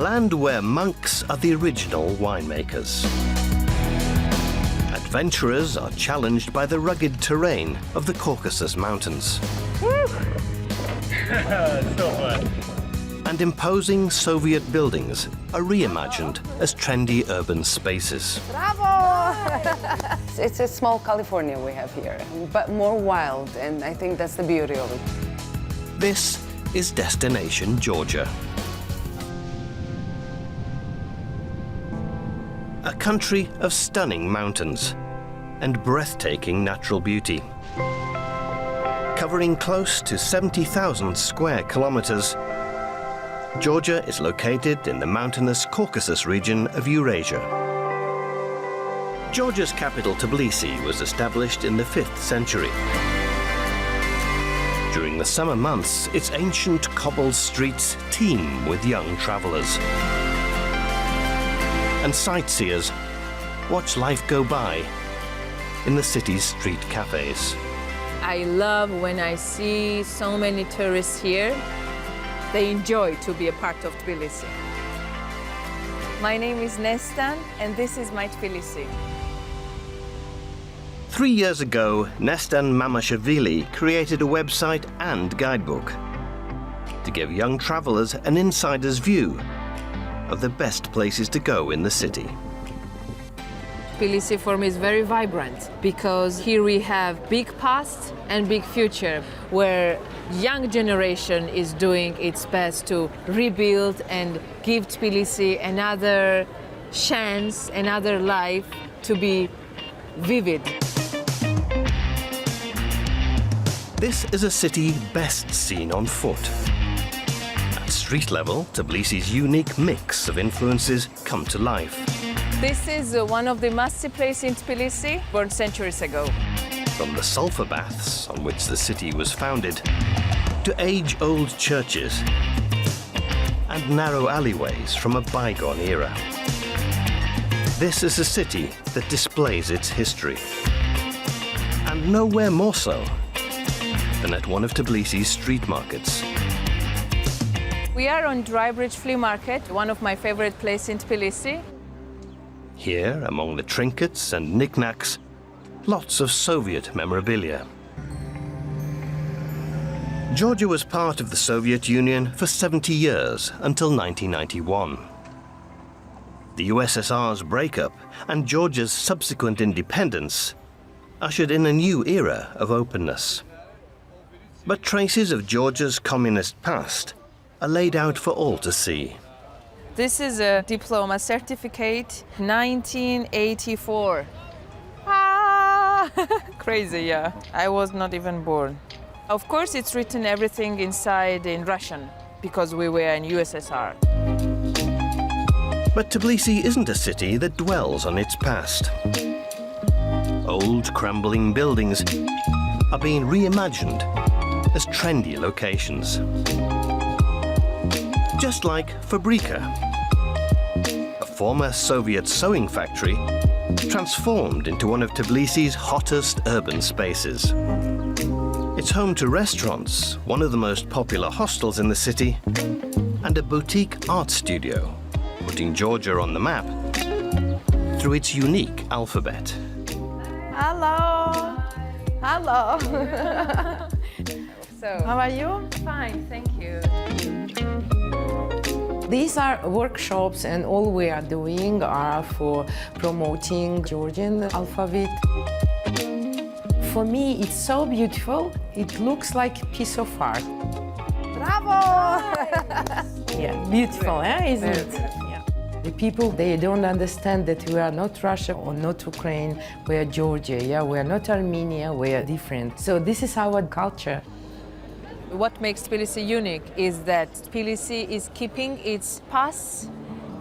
land where monks are the original winemakers. Adventurers are challenged by the rugged terrain of the Caucasus Mountains. So fun. And imposing Soviet buildings are reimagined as trendy urban spaces. Bravo! It's a small California we have here, but more wild, and I think that's the beauty of it. This is Destination Georgia. A country of stunning mountains and breathtaking natural beauty. Covering close to 70,000 square kilometers, Georgia is located in the mountainous Caucasus region of Eurasia. Georgia's capital, Tbilisi, was established in the 5th century. During the summer months, its ancient cobbled streets teem with young travelers. And sightseers watch life go by in the city's street cafes. I love when I see so many tourists here. They enjoy to be a part of Tbilisi. My name is Nestan, and this is my Tbilisi. 3 years ago, Nestan Mamashvili created a website and guidebook to give young travelers an insider's view of the best places to go in the city. Tbilisi for me is very vibrant because here we have big past and big future, where young generation is doing its best to rebuild and give Tbilisi another chance, another life to be vivid. This is a city best seen on foot. At street level, Tbilisi's unique mix of influences come to life. This is one of the must-see places in Tbilisi, born centuries ago. From the sulfur baths on which the city was founded, to age-old churches and narrow alleyways from a bygone era. This is a city that displays its history. And nowhere more so than at one of Tbilisi's street markets. We are on Dry Bridge Flea Market, one of my favorite places in Tbilisi. Here, among the trinkets and knickknacks, lots of Soviet memorabilia. Georgia was part of the Soviet Union for 70 years, until 1991. The USSR's breakup and Georgia's subsequent independence ushered in a new era of openness. But traces of Georgia's communist past are laid out for all to see. This is a diploma certificate, 1984. Ah, crazy, yeah. I was not even born. Of course, it's written everything inside in Russian, because we were in USSR. But Tbilisi isn't a city that dwells on its past. Old, crumbling buildings are being reimagined as trendy locations. Just like Fabrika, a former Soviet sewing factory transformed into one of Tbilisi's hottest urban spaces. It's home to restaurants, one of the most popular hostels in the city, and a boutique art studio, putting Georgia on the map through its unique alphabet. Hello. Hello. So, How are you? fine, thank you. These are workshops, and all we are doing are for promoting Georgian alphabet. For me, it's so beautiful. It looks like a piece of art. Bravo! Yeah, beautiful, isn't it? Yeah. The people, they don't understand that we are not Russia or not Ukraine, we are Georgia, yeah? We are not Armenia, we are different. So this is our culture. What makes Tbilisi unique is that Tbilisi is keeping its past,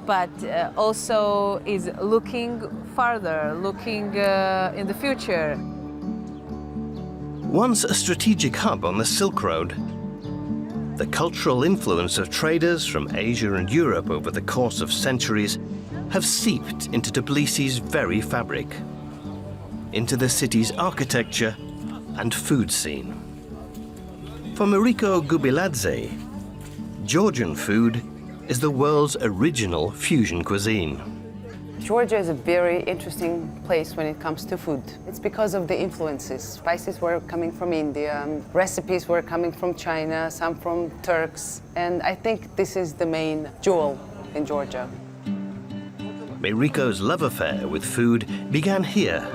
but also is looking farther, looking in the future. Once a strategic hub on the Silk Road, the cultural influence of traders from Asia and Europe over the course of centuries have seeped into Tbilisi's very fabric, into the city's architecture and food scene. For Mariko Gubiladze, Georgian food is the world's original fusion cuisine. Georgia is a very interesting place when it comes to food. It's because of the influences. Spices were coming from India, recipes were coming from China, some from Turks, and I think this is the main jewel in Georgia. Meiriko's love affair with food began here,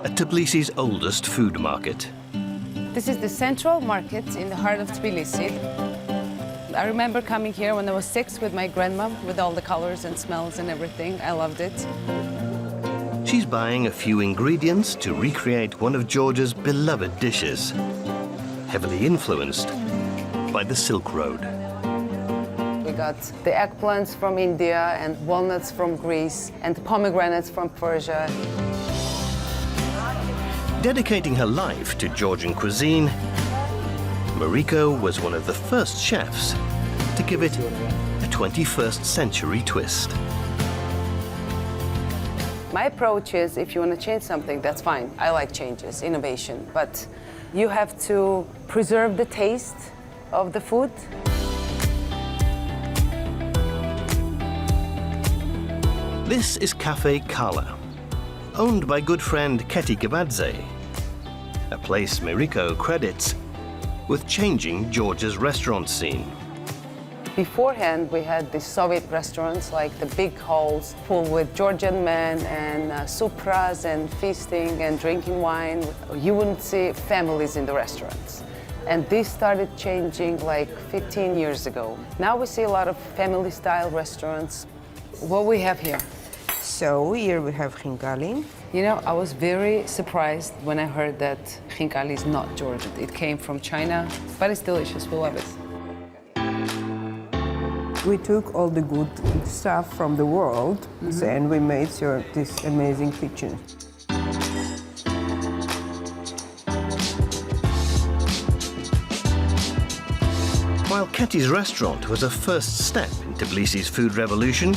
at Tbilisi's oldest food market. This is the central market in the heart of Tbilisi. I remember coming here when I was 6 with my grandma, with all the colors and smells and everything. I loved it. She's buying a few ingredients to recreate one of Georgia's beloved dishes, heavily influenced by the Silk Road. We got the eggplants from India and walnuts from Greece and pomegranates from Persia. Dedicating her life to Georgian cuisine, Meiriko was one of the first chefs to give it a 21st century twist. My approach is, if you want to change something, that's fine. I like changes, innovation, but you have to preserve the taste of the food. This is Cafe Kala, owned by good friend Keti Gabadze, a place Meiriko credits with changing Georgia's restaurant scene. Beforehand, we had the Soviet restaurants, like the big halls full with Georgian men and supras and feasting and drinking wine. You wouldn't see families in the restaurants. And this started changing like 15 years ago. Now we see a lot of family-style restaurants. What we have here? So here we have khinkali. You know, I was very surprised when I heard that khinkali is not Georgian. It came from China, but it's delicious. We love it. We took all the good stuff from the world and we made this amazing kitchen. While Keti's restaurant was a first step in Tbilisi's food revolution,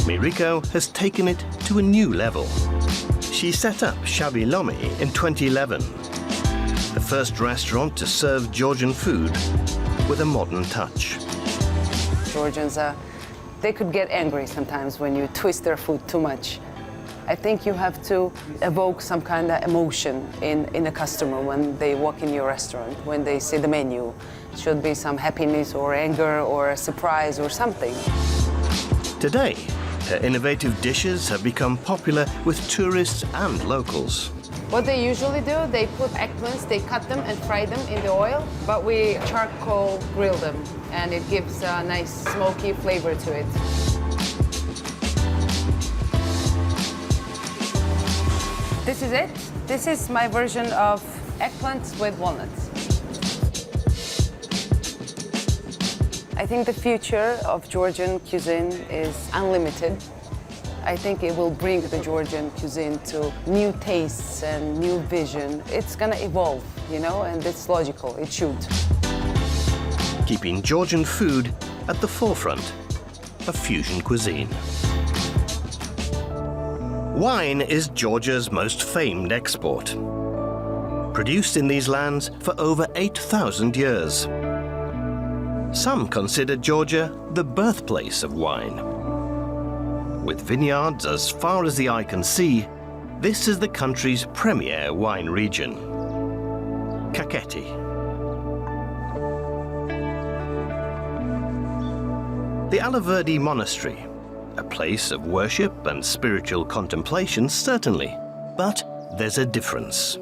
Meiriko has taken it to a new level. She set up Shabi Lomi in 2011, the first restaurant to serve Georgian food with a modern touch. Georgians, they could get angry sometimes when you twist their food too much. I think you have to evoke some kind of emotion in a customer when they walk in your restaurant, when they see the menu. It should be some happiness or anger or a surprise or something. Today, her innovative dishes have become popular with tourists and locals. What they usually do, they put eggplants, they cut them and fry them in the oil, but we charcoal grill them, and it gives a nice smoky flavor to it. This is it. This is my version of eggplants with walnuts. I think the future of Georgian cuisine is unlimited. I think it will bring the Georgian cuisine to new tastes and new vision. It's gonna evolve, you know, and it's logical, it should. Keeping Georgian food at the forefront of fusion cuisine. Wine is Georgia's most famed export. Produced in these lands for over 8,000 years. Some consider Georgia the birthplace of wine. With vineyards as far as the eye can see, this is the country's premier wine region, Kakheti. The Alaverdi Monastery, a place of worship and spiritual contemplation, certainly, but there's a difference.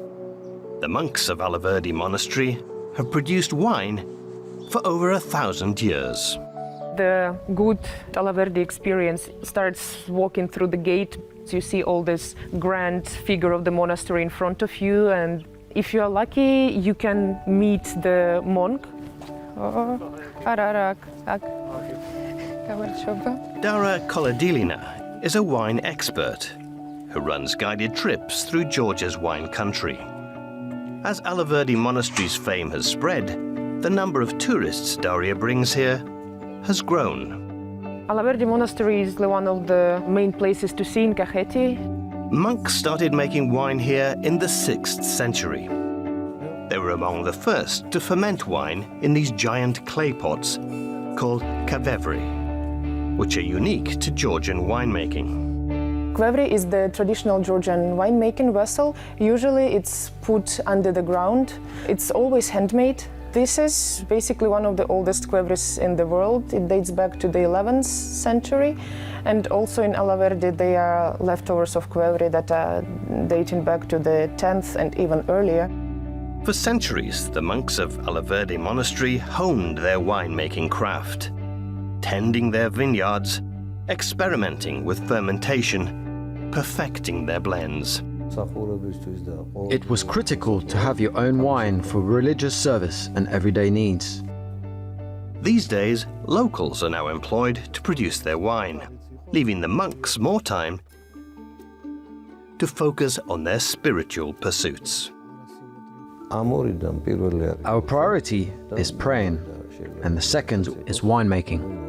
The monks of Alaverdi Monastery have produced wine for over 1,000 years. The good Alaverdi experience starts walking through the gate. You see all this grand figure of the monastery in front of you, and if you are lucky, you can meet the monk. Dara Koladilina is a wine expert who runs guided trips through Georgia's wine country. As Alaverdi Monastery's fame has spread, the number of tourists Daria brings here has grown. Alaverdi Monastery is one of the main places to see in Kakheti. Monks started making wine here in the 6th century. They were among the first to ferment wine in these giant clay pots called kavevri, which are unique to Georgian winemaking. Kvevri is the traditional Georgian winemaking vessel. Usually it's put under the ground. It's always handmade. This is basically one of the oldest kvevris in the world. It dates back to the 11th century. And also in Alaverde, there are leftovers of kvevri that are dating back to the 10th and even earlier. For centuries, the monks of Alaverde Monastery honed their winemaking craft, tending their vineyards, experimenting with fermentation, perfecting their blends. It was critical to have your own wine for religious service and everyday needs. These days, locals are now employed to produce their wine, leaving the monks more time to focus on their spiritual pursuits. Our priority is praying, and the second is winemaking.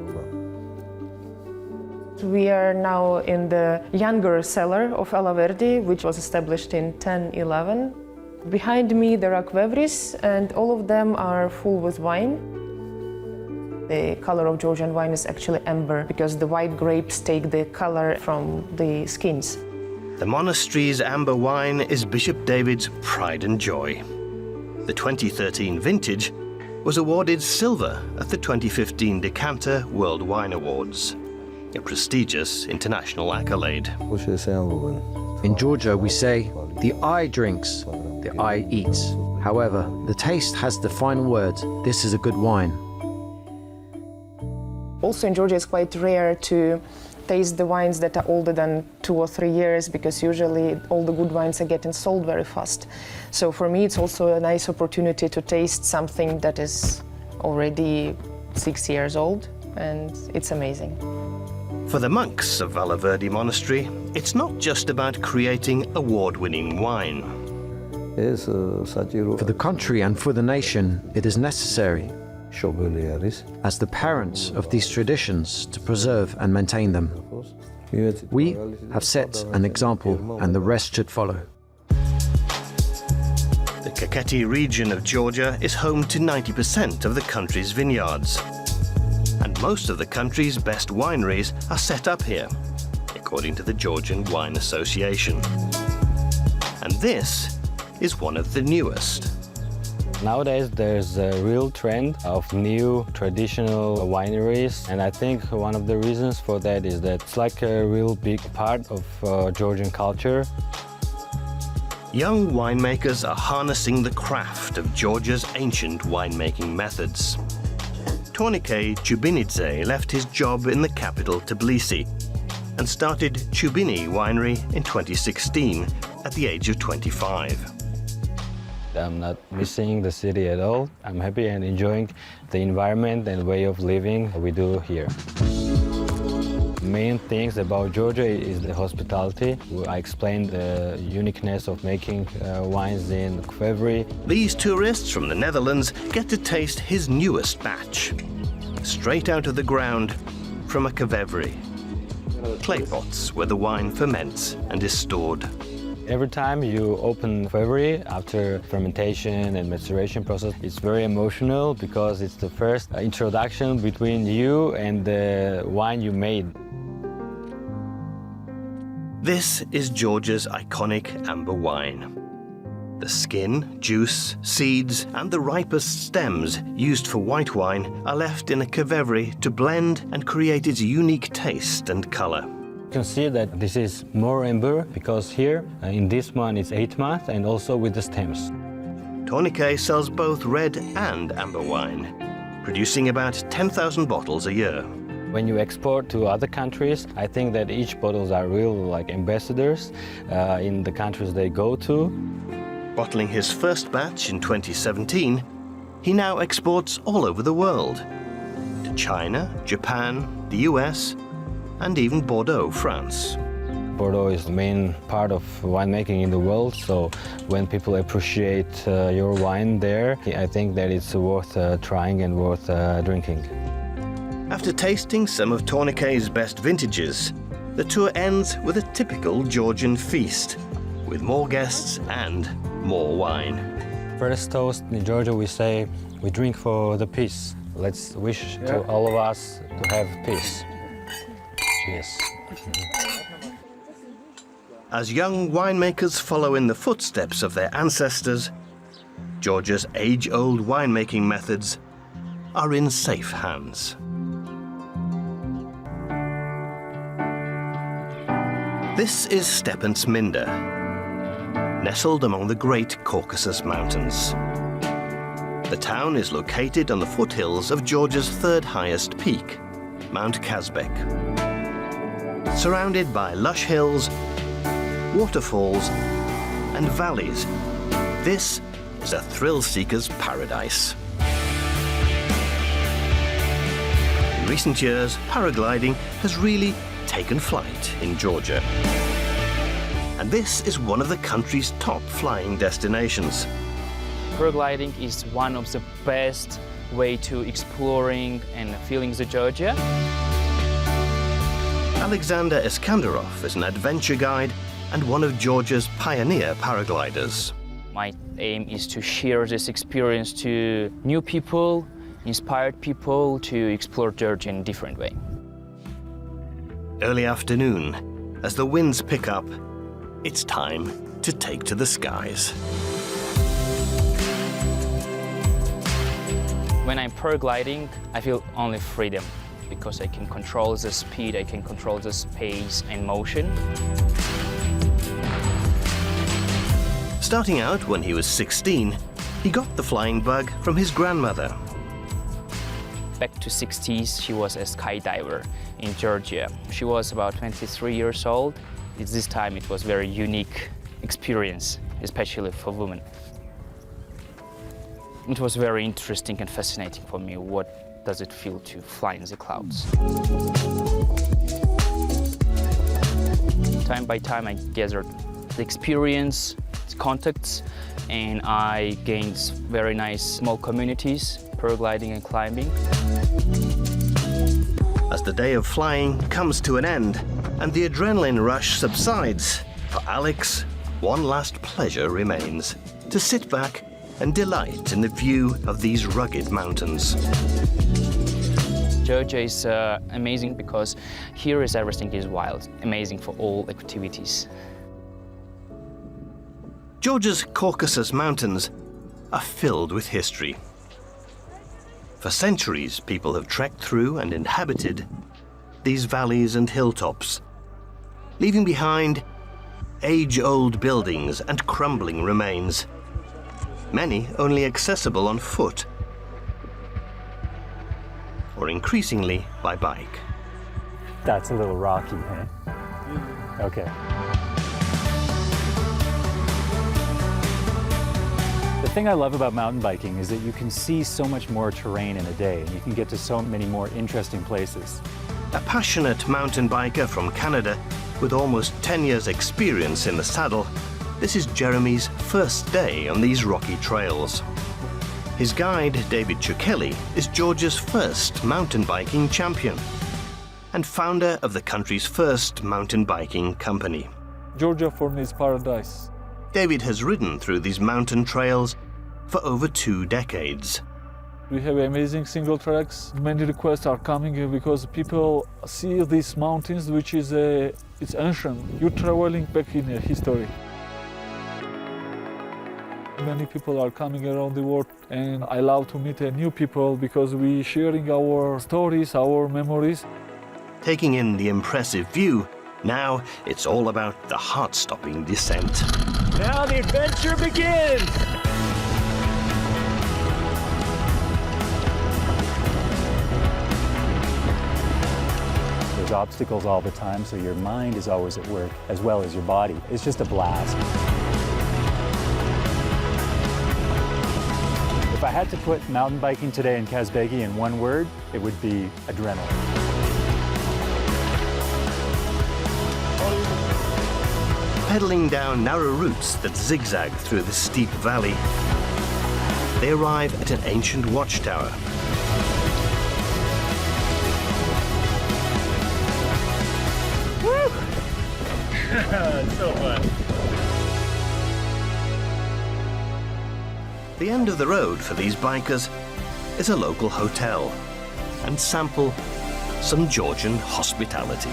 We are now in the younger cellar of Alaverde, which was established in 1011. Behind me there are kvevris, and all of them are full with wine. The color of Georgian wine is actually amber, because the white grapes take the color from the skins. The monastery's amber wine is Bishop David's pride and joy. The 2013 vintage was awarded silver at the 2015 Decanter World Wine Awards, a prestigious international accolade. In Georgia, we say, the eye drinks, the eye eats. However, the taste has the final word, this is a good wine. Also in Georgia, it's quite rare to taste the wines that are older than 2 or 3 years, because usually all the good wines are getting sold very fast. So for me, it's also a nice opportunity to taste something that is already 6 years old, and it's amazing. For the monks of Alaverde Monastery, it's not just about creating award-winning wine. For the country and for the nation, it is necessary, as the parents of these traditions, to preserve and maintain them. We have set an example, and the rest should follow. The Kakheti region of Georgia is home to 90% of the country's vineyards. And most of the country's best wineries are set up here, according to the Georgian Wine Association. And this is one of the newest. Nowadays there's a real trend of new traditional wineries, and I think one of the reasons for that is that it's like a real big part of Georgian culture. Young winemakers are harnessing the craft of Georgia's ancient winemaking methods. Tornike Chubinidze left his job in the capital Tbilisi and started Chubini Winery in 2016 at the age of 25. I'm not missing the city at all. I'm happy and enjoying the environment and way of living we do here. Main things about Georgia is the hospitality. I explained the uniqueness of making wines in Kvevri. These tourists from the Netherlands get to taste his newest batch, straight out of the ground from a Kvevri, clay pots where the wine ferments and is stored. Every time you open Kvevri after fermentation and maturation process, it's very emotional because it's the first introduction between you and the wine you made. This is Georgia's iconic amber wine. The skin, juice, seeds, and the ripest stems used for white wine are left in a Kvevri to blend and create its unique taste and color. You can see that this is more amber because here in this one it's 8 months and also with the stems. Tornike sells both red and amber wine, producing about 10,000 bottles a year. When you export to other countries, I think that each bottles are real like ambassadors in the countries they go to. Bottling his first batch in 2017, he now exports all over the world, to China, Japan, the US, and even Bordeaux, France. Bordeaux is the main part of winemaking in the world, so when people appreciate your wine there, I think that it's worth trying and worth drinking. After tasting some of Tornike's best vintages, the tour ends with a typical Georgian feast, with more guests and more wine. First toast in Georgia we say, we drink for the peace. Let's wish to all of us to have peace. Cheers. As young winemakers follow in the footsteps of their ancestors, Georgia's age-old winemaking methods are in safe hands. This is Stepen Sminda, nestled among the great Caucasus Mountains. The town is located on the foothills of Georgia's third highest peak, Mount Kazbek. Surrounded by lush hills, waterfalls, and valleys, this is a thrill-seeker's paradise. In recent years, paragliding has really taken flight in Georgia. And this is one of the country's top flying destinations. Paragliding is one of the best way to exploring and feeling the Georgia. Alexander Iskandarov is an adventure guide and one of Georgia's pioneer paragliders. My aim is to share this experience to new people, inspired people to explore Georgia in a different way. Early afternoon, as the winds pick up, it's time to take to the skies. When I'm paragliding, I feel only freedom because I can control the speed, I can control the pace and motion. Starting out when he was 16, he got the flying bug from his grandmother. Back to 60s, she was a skydiver in Georgia. She was about 23 years old. At this time, it was a very unique experience, especially for women. It was very interesting and fascinating for me. What does it feel to fly in the clouds? Time by time, I gathered the experience, the contacts, and I gained very nice small communities, paragliding and climbing. As the day of flying comes to an end and the adrenaline rush subsides, for Alex, one last pleasure remains: to sit back and delight in the view of these rugged mountains. Georgia is amazing because here is everything is wild, amazing for all activities. Georgia's Caucasus Mountains are filled with history. For centuries, people have trekked through and inhabited these valleys and hilltops, leaving behind age-old buildings and crumbling remains, many only accessible on foot, or increasingly by bike. That's a little rocky, eh? Okay. The thing I love about mountain biking is that you can see so much more terrain in a day, and you can get to so many more interesting places. A passionate mountain biker from Canada with almost 10 years' experience in the saddle, this is Jeremy's first day on these rocky trails. His guide, David Chukeli, is Georgia's first mountain biking champion and founder of the country's first mountain biking company. Georgia for me is paradise. David has ridden through these mountain trails for over 2 decades. We have amazing single tracks. Many requests are coming in because people see these mountains, which is it's ancient. You're traveling back in history. Many people are coming around the world, and I love to meet new people because we sharing our stories, our memories. Taking in the impressive view, now it's all about the heart-stopping descent. Now the adventure begins! There's obstacles all the time, so your mind is always at work, as well as your body. It's just a blast. If I had to put mountain biking today in Kazbegi in one word, it would be adrenaline. Pedaling down narrow routes that zigzag through the steep valley, they arrive at an ancient watchtower. Woo! So fun. The end of the road for these bikers is a local hotel and sample some Georgian hospitality.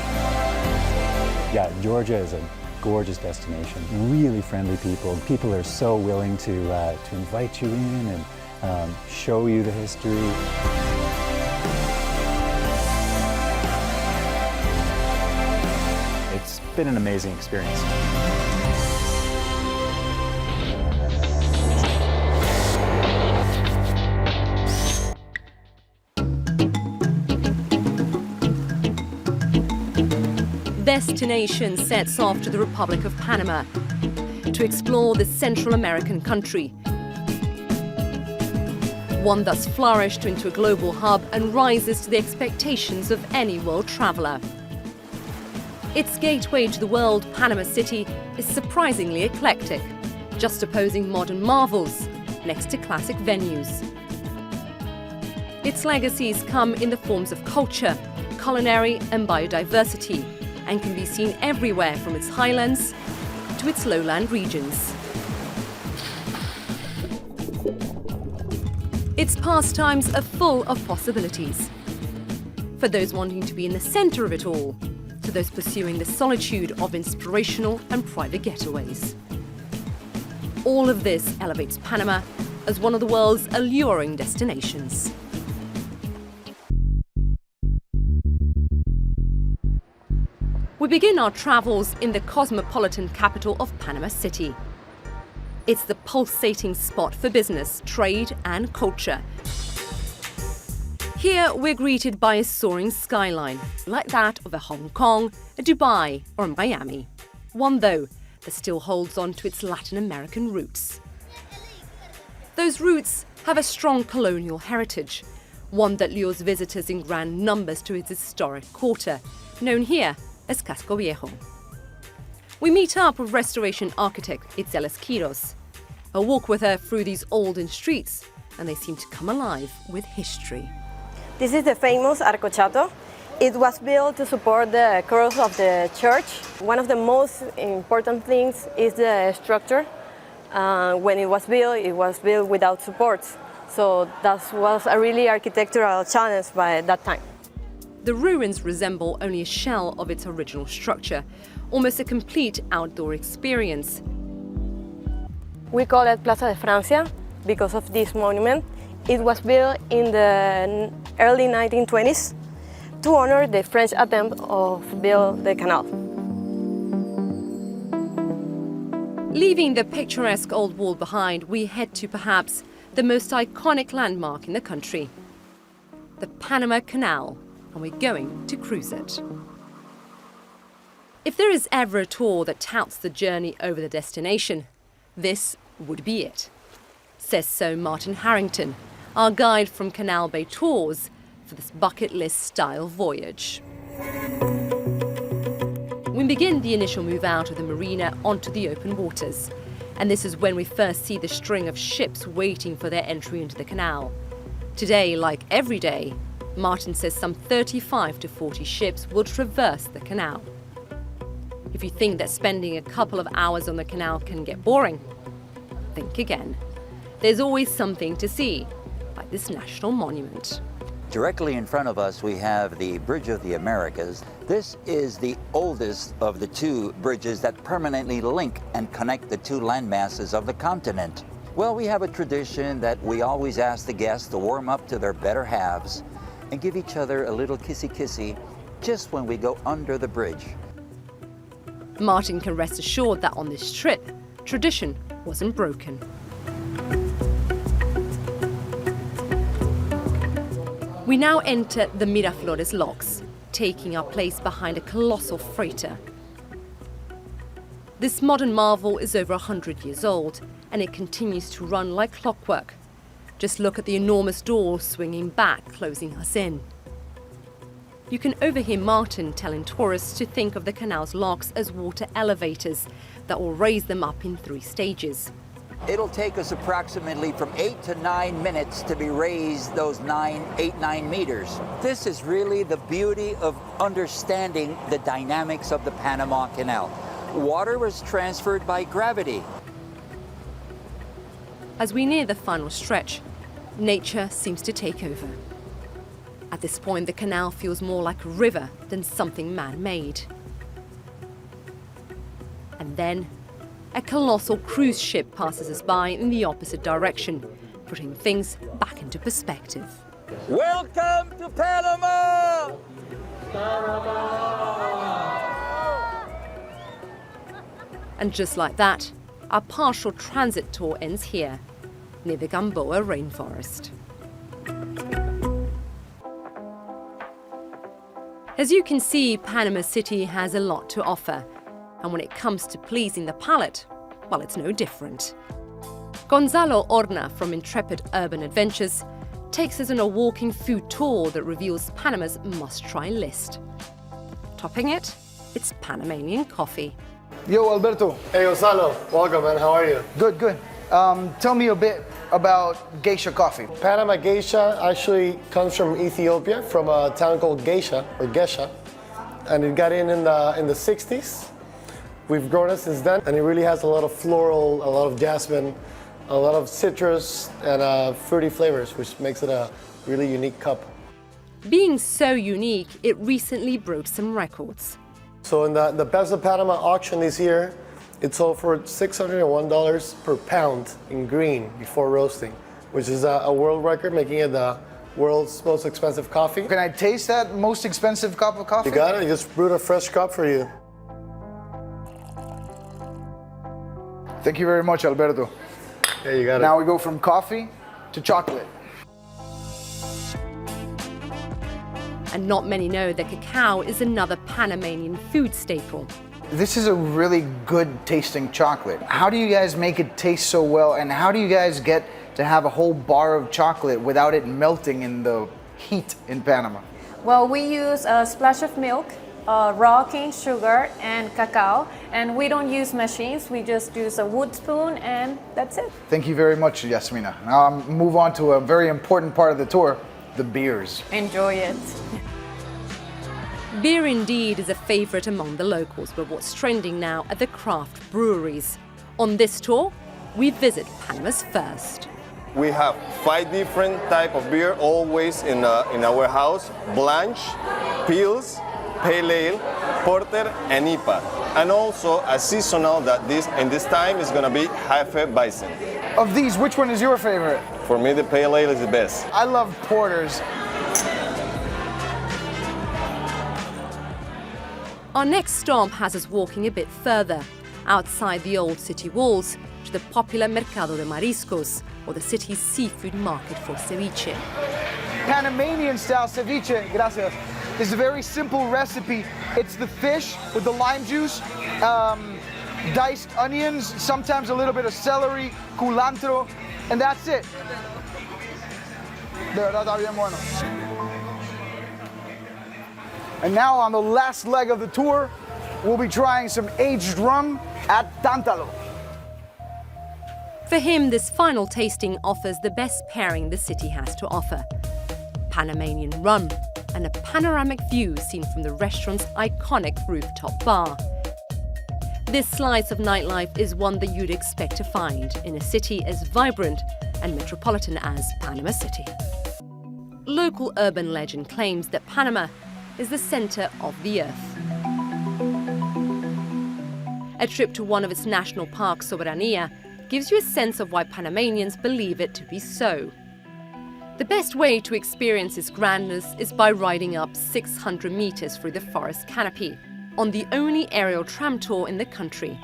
Yeah, Georgia is a gorgeous destination. Really friendly people. People are so willing to invite you in and show you the history. It's been an amazing experience. Destination sets off to the Republic of Panama to explore this Central American country, one that's flourished into a global hub and rises to the expectations of any world traveller. Its gateway to the world, Panama City, is surprisingly eclectic, juxtaposing modern marvels next to classic venues. Its legacies come in the forms of culture, culinary and biodiversity, and can be seen everywhere from its highlands to its lowland regions. Its pastimes are full of possibilities. For those wanting to be in the centre of it all, to those pursuing the solitude of inspirational and private getaways. All of this elevates Panama as one of the world's alluring destinations. We begin our travels in the cosmopolitan capital of Panama City. It's the pulsating spot for business, trade and culture. Here we're greeted by a soaring skyline, like that of a Hong Kong, a Dubai or a Miami. One, though, that still holds on to its Latin American roots. Those roots have a strong colonial heritage, one that lures visitors in grand numbers to its historic quarter, known here as Casco Viejo. We meet up with restoration architect Itzel Esquiros. A walk with her through these olden streets, and they seem to come alive with history. This is the famous Arcochato. It was built to support the cross of the church. One of the most important things is the structure. When it was built without supports. So that was a really architectural challenge by that time. The ruins resemble only a shell of its original structure, almost a complete outdoor experience. We call it Plaza de Francia because of this monument. It was built in the early 1920s to honor the French attempt of build the canal. Leaving the picturesque old wall behind, we head to perhaps the most iconic landmark in the country, the Panama Canal, and we're going to cruise it. If there is ever a tour that touts the journey over the destination, this would be it. Says so Martin Harrington, our guide from Canal Bay Tours for this bucket list style voyage. We begin the initial move out of the marina onto the open waters. And this is when we first see the string of ships waiting for their entry into the canal. Today, like every day, Martin says some 35 to 40 ships will traverse the canal. If you think that spending a couple of hours on the canal can get boring, think again. There's always something to see, like this national monument. Directly in front of us, we have the Bridge of the Americas. This is the oldest of the two bridges that permanently link and connect the two landmasses of the continent. Well, we have a tradition that we always ask the guests to warm up to their better halves and give each other a little kissy-kissy just when we go under the bridge. Martin can rest assured that on this trip, tradition wasn't broken. We now enter the Miraflores locks, taking our place behind a colossal freighter. This modern marvel is over 100 years old, and it continues to run like clockwork. Just look at the enormous door swinging back, closing us in. You can overhear Martin telling tourists to think of the canal's locks as water elevators that will raise them up in 3 stages. It'll take us approximately from 8 to 9 minutes to be raised those 8-9 meters. This is really the beauty of understanding the dynamics of the Panama Canal. Water was transferred by gravity. As we near the final stretch, nature seems to take over. At this point, the canal feels more like a river than something man-made. And then, a colossal cruise ship passes us by in the opposite direction, putting things back into perspective. Welcome to Panama! And just like that, our partial transit tour ends here, near the Gamboa rainforest. As you can see, Panama City has a lot to offer. And when it comes to pleasing the palate, well, it's no different. Gonzalo Orna from Intrepid Urban Adventures takes us on a walking food tour that reveals Panama's must-try list. Topping it, it's Panamanian coffee. Yo, Alberto. Hey, Gonzalo. Welcome, man. How are you? Good, good. Tell me a bit about geisha coffee. Panama geisha actually comes from Ethiopia, from a town called Geisha, or Gesha. And it got in the 60s. We've grown it since then, and it really has a lot of floral, a lot of jasmine, a lot of citrus, and fruity flavors, which makes it a really unique cup. Being so unique, it recently broke some records. So in the Best of Panama auction this year, it sold for $601 per pound in green before roasting, which is a world record, making it the world's most expensive coffee. Can I taste that most expensive cup of coffee? You got it. I just brewed a fresh cup for you. Thank you very much, Alberto. Yeah, you got it. Now we go from coffee to chocolate. And not many know that cacao is another Panamanian food staple. This is a really good tasting chocolate. How do you guys make it taste so well, and how do you guys get to have a whole bar of chocolate without it melting in the heat in Panama? Well, we use a splash of milk, raw cane sugar, and cacao, and we don't use machines. We just use a wood spoon, and that's it. Thank you very much, Yasmina. Now move on to a very important part of the tour, the beers. Enjoy it. Beer indeed is a favorite among the locals, but what's trending now are the craft breweries. On this tour, we visit Panama's first. We have 5 different types of beer always in our house: Blanche, Pils, Pale Ale, Porter, and IPA. And also a seasonal that this time is going to be Hefeweizen. Of these, which one is your favorite? For me, the Pale Ale is the best. I love porters. Our next stop has us walking a bit further, outside the old city walls, to the popular Mercado de Mariscos, or the city's seafood market for ceviche. Panamanian style ceviche, gracias, is a very simple recipe. It's the fish with the lime juice, diced onions, sometimes a little bit of celery, culantro, and that's it. De verdad está bien bueno. And now on the last leg of the tour, we'll be trying some aged rum at Tántalo. For him, this final tasting offers the best pairing the city has to offer: Panamanian rum and a panoramic view seen from the restaurant's iconic rooftop bar. This slice of nightlife is one that you'd expect to find in a city as vibrant and metropolitan as Panama City. Local urban legend claims that Panama is the center of the earth. A trip to one of its national parks, Soberanía, gives you a sense of why Panamanians believe it to be so. The best way to experience its grandness is by riding up 600 meters through the forest canopy on the only aerial tram tour in the country,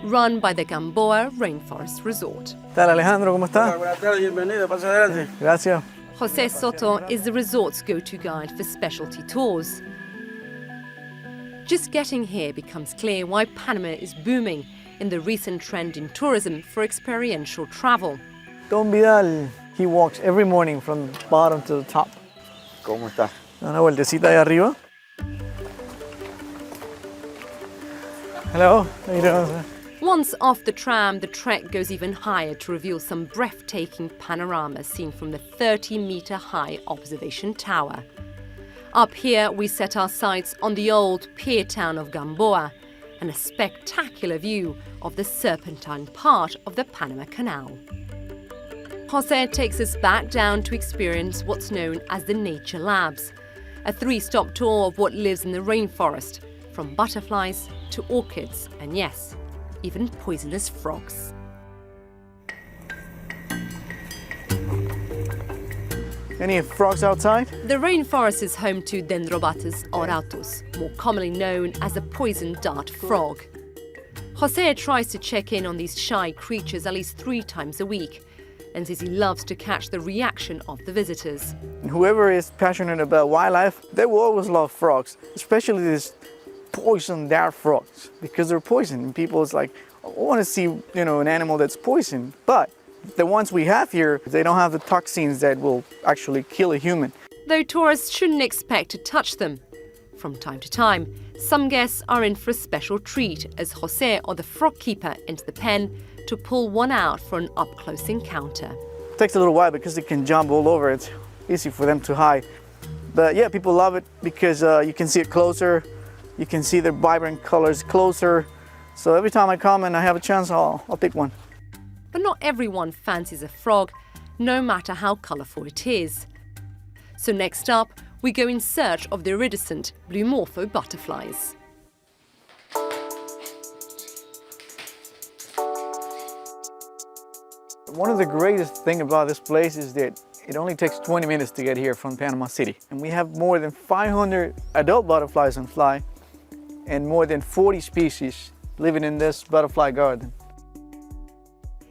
run by the Gamboa Rainforest Resort. Hola Alejandro, ¿cómo está? Buenas tardes, bienvenido, pase adelante. Gracias. José Soto is the resort's go-to guide for specialty tours. Just getting here becomes clear why Panama is booming in the recent trend in tourism for experiential travel. Don Vidal, he walks every morning from the bottom to the top. ¿Cómo está? Una vueltecita de arriba. Hello, how you doing, sir? Once off the tram, the trek goes even higher to reveal some breathtaking panoramas seen from the 30-meter-high observation tower. Up here, we set our sights on the old pier town of Gamboa and a spectacular view of the serpentine part of the Panama Canal. Jose takes us back down to experience what's known as the Nature Labs, a 3-stop tour of what lives in the rainforest, from butterflies to orchids and, yes, even poisonous frogs. Any frogs outside? The rainforest is home to Dendrobates auratus, more commonly known as the poison dart frog. Jose tries to check in on these shy creatures at least 3 times a week, and says he loves to catch the reaction of the visitors. Whoever is passionate about wildlife, they will always love frogs, especially these poison dart frogs, because they're poison. And people is like, I want to see, an animal that's poisoned. But the ones we have here, they don't have the toxins that will actually kill a human. Though tourists shouldn't expect to touch them. From time to time, some guests are in for a special treat as Jose or the frog keeper enter the pen to pull one out for an up-close encounter. It takes a little while because they can jump all over. It's easy for them to hide. But yeah, people love it because you can see it closer. You can see their vibrant colors closer. So every time I come and I have a chance, I'll pick one. But not everyone fancies a frog, no matter how colourful it is. So next up, we go in search of the iridescent blue morpho butterflies. One of the greatest things about this place is that it only takes 20 minutes to get here from Panama City. And we have more than 500 adult butterflies on fly and more than 40 species living in this butterfly garden.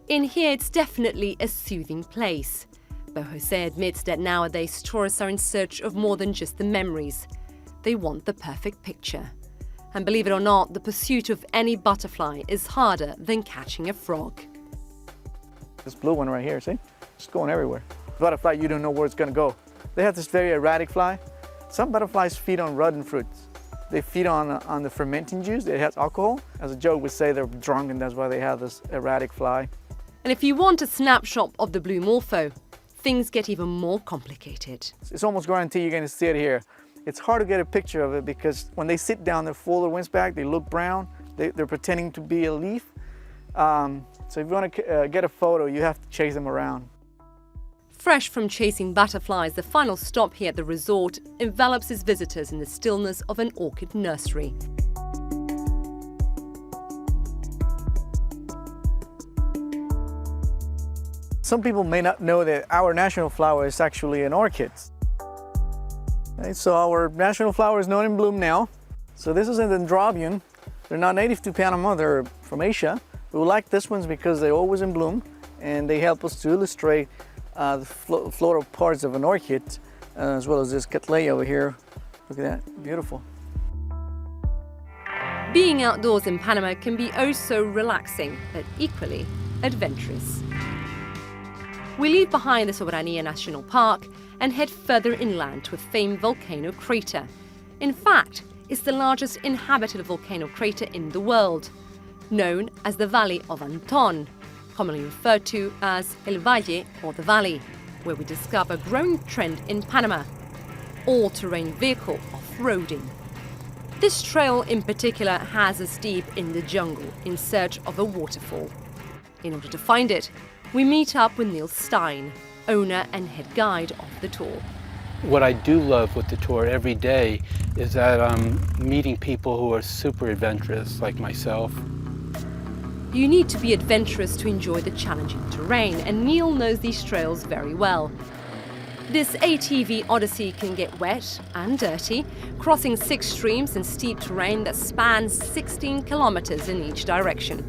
In here, it's definitely a soothing place. But Jose admits that nowadays tourists are in search of more than just the memories. They want the perfect picture. And believe it or not, the pursuit of any butterfly is harder than catching a frog. This blue one right here, see? It's going everywhere. Butterfly, you don't know where it's going to go. They have this very erratic fly. Some butterflies feed on rotten fruits. They feed on the fermenting juice that has alcohol. As a joke, we say they're drunk and that's why they have this erratic fly. And if you want a snapshot of the blue morpho, things get even more complicated. It's almost guaranteed you're going to see it here. It's hard to get a picture of it because when they sit down, they fold their wings back, they look brown, they're pretending to be a leaf. So if you want to get a photo, you have to chase them around. Fresh from chasing butterflies, the final stop here at the resort envelops his visitors in the stillness of an orchid nursery. Some people may not know that our national flower is actually an orchid. Okay, so our national flower is not in bloom now. So this is a dendrobium. They're not native to Panama, they're from Asia. We like these ones because they're always in bloom and they help us to illustrate the floral parts of an orchid, as well as this cattleya over here. Look at that, beautiful. Being outdoors in Panama can be oh so relaxing, but equally adventurous. We leave behind the Soberania National Park and head further inland to a famed volcano crater. In fact, it's the largest inhabited volcano crater in the world, known as the Valley of Anton, commonly referred to as El Valle or the Valley, where we discover a growing trend in Panama, all-terrain vehicle off-roading. This trail in particular has us deep in the jungle in search of a waterfall. In order to find it, we meet up with Neil Stein, owner and head guide of the tour. What I do love with the tour every day is that I'm meeting people who are super adventurous like myself. You need to be adventurous to enjoy the challenging terrain, and Neil knows these trails very well. This ATV odyssey can get wet and dirty, crossing 6 streams and steep terrain that spans 16 kilometers in each direction.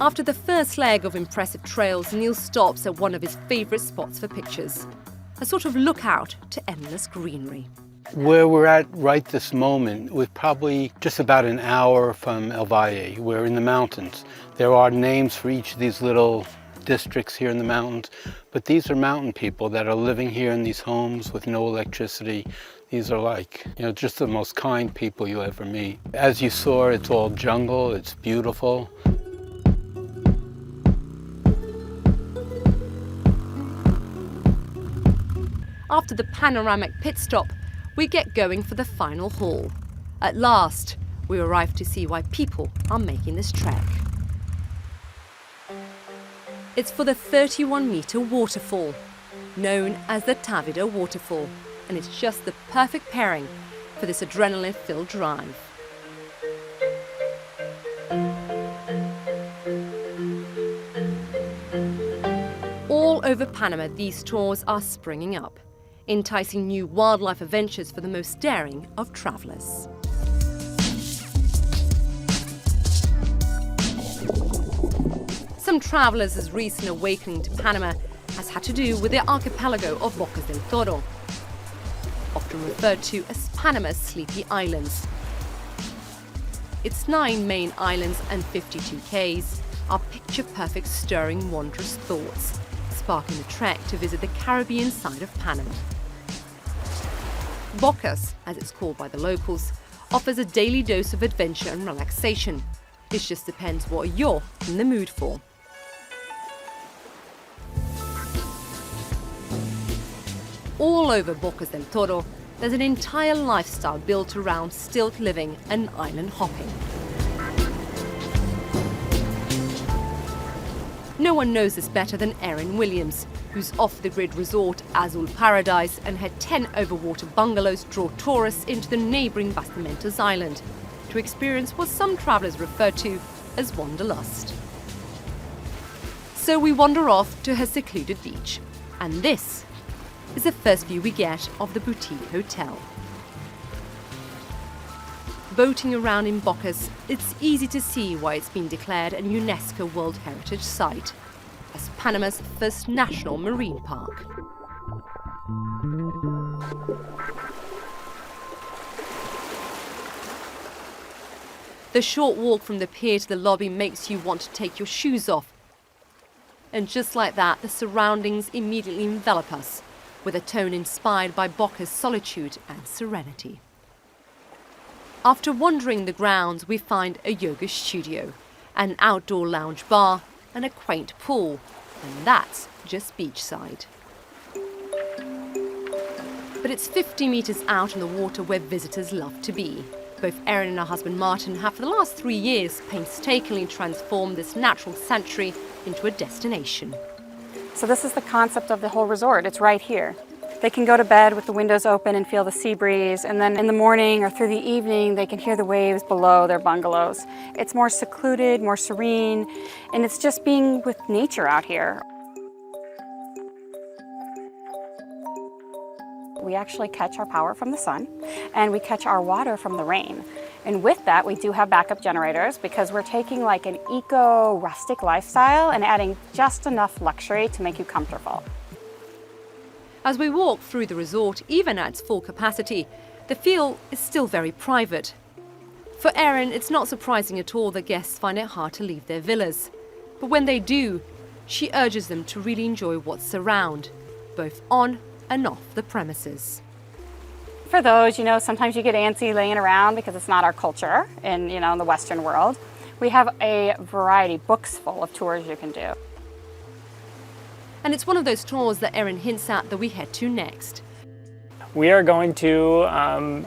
After the first leg of impressive trails, Neil stops at one of his favorite spots for pictures, a sort of lookout to endless greenery. Where we're at right this moment, we're probably just about an hour from El Valle. We're in the mountains. There are names for each of these little districts here in the mountains, but these are mountain people that are living here in these homes with no electricity. These are like, just the most kind people you'll ever meet. As you saw, it's all jungle, it's beautiful. After the panoramic pit stop, we get going for the final haul. At last, we arrive to see why people are making this trek. It's for the 31-metre waterfall, known as the Távida waterfall, and it's just the perfect pairing for this adrenaline-filled drive. All over Panama, these tours are springing up, enticing new wildlife adventures for the most daring of travellers. Some travellers' recent awakening to Panama has had to do with the archipelago of Bocas del Toro, often referred to as Panama's Sleepy Islands. Its 9 main islands and 52 cays are picture-perfect, stirring, wondrous thoughts, sparking the trek to visit the Caribbean side of Panama. Bocas, as it's called by the locals, offers a daily dose of adventure and relaxation. It just depends what you're in the mood for. All over Bocas del Toro, there's an entire lifestyle built around stilt living and island hopping. No one knows this better than Erin Williams, whose off-the-grid resort Azul Paradise and her 10 overwater bungalows draw tourists into the neighbouring Bastimentos Island to experience what some travellers refer to as wanderlust. So we wander off to her secluded beach, and this is the first view we get of the boutique hotel. Boating around in Bocas, it's easy to see why it's been declared a UNESCO World Heritage Site as Panama's first national marine park. The short walk from the pier to the lobby makes you want to take your shoes off. And just like that, the surroundings immediately envelop us, with a tone inspired by Bocas' solitude and serenity. After wandering the grounds, we find a yoga studio, an outdoor lounge bar, and a quaint pool, and that's just beachside. But it's 50 metres out in the water where visitors love to be. Both Erin and her husband Martin have for the last 3 years painstakingly transformed this natural sanctuary into a destination. So this is the concept of the whole resort. It's right here. They can go to bed with the windows open and feel the sea breeze, and then in the morning or through the evening they can hear the waves below their bungalows. It's more secluded, more serene, and it's just being with nature out here. We actually catch our power from the sun, and we catch our water from the rain. And with that, we do have backup generators because we're taking like an eco-rustic lifestyle and adding just enough luxury to make you comfortable. As we walk through the resort, even at its full capacity, the feel is still very private. For Erin, it's not surprising at all that guests find it hard to leave their villas. But when they do, she urges them to really enjoy what's around, both on and off the premises. For those, sometimes you get antsy laying around because it's not our culture in, in the Western world. We have a variety, books full of tours you can do. And it's one of those tours that Erin hints at that we head to next. We are going to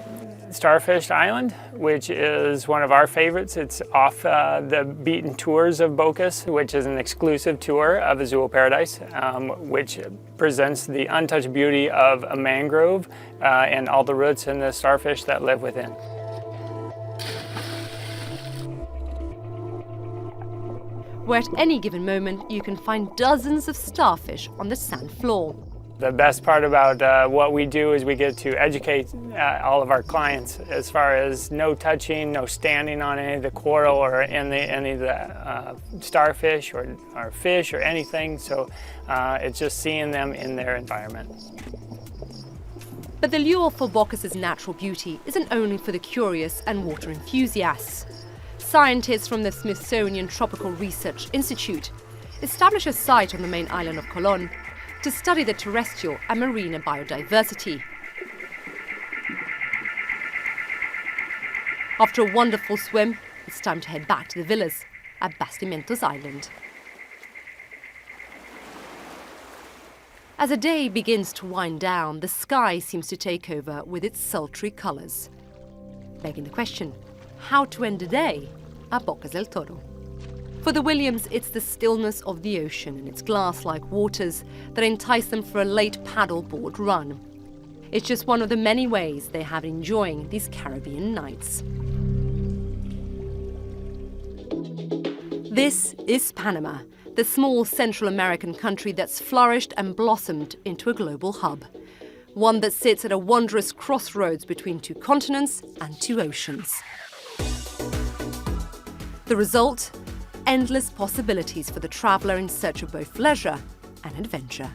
Starfish Island, which is one of our favorites. It's off the beaten tours of Bocas, which is an exclusive tour of Azul Paradise, which presents the untouched beauty of a mangrove and all the roots and the starfish that live within. Where at any given moment you can find dozens of starfish on the sand floor. The best part about what we do is we get to educate all of our clients as far as no touching, no standing on any of the coral or any of the starfish or fish or anything. So it's just seeing them in their environment. But the lure for Bocas' natural beauty isn't only for the curious and water enthusiasts. Scientists from the Smithsonian Tropical Research Institute established a site on the main island of Colón to study the terrestrial and marine biodiversity. After a wonderful swim, it's time to head back to the villas at Bastimentos Island. As the day begins to wind down, the sky seems to take over with its sultry colours, begging the question, how to end a day at Bocas del Toro. For the Williams, it's the stillness of the ocean and its glass-like waters that entice them for a late paddleboard run. It's just one of the many ways they have enjoying these Caribbean nights. This is Panama, the small Central American country that's flourished and blossomed into a global hub. One that sits at a wondrous crossroads between two continents and two oceans. The result? Endless possibilities for the traveller in search of both leisure and adventure.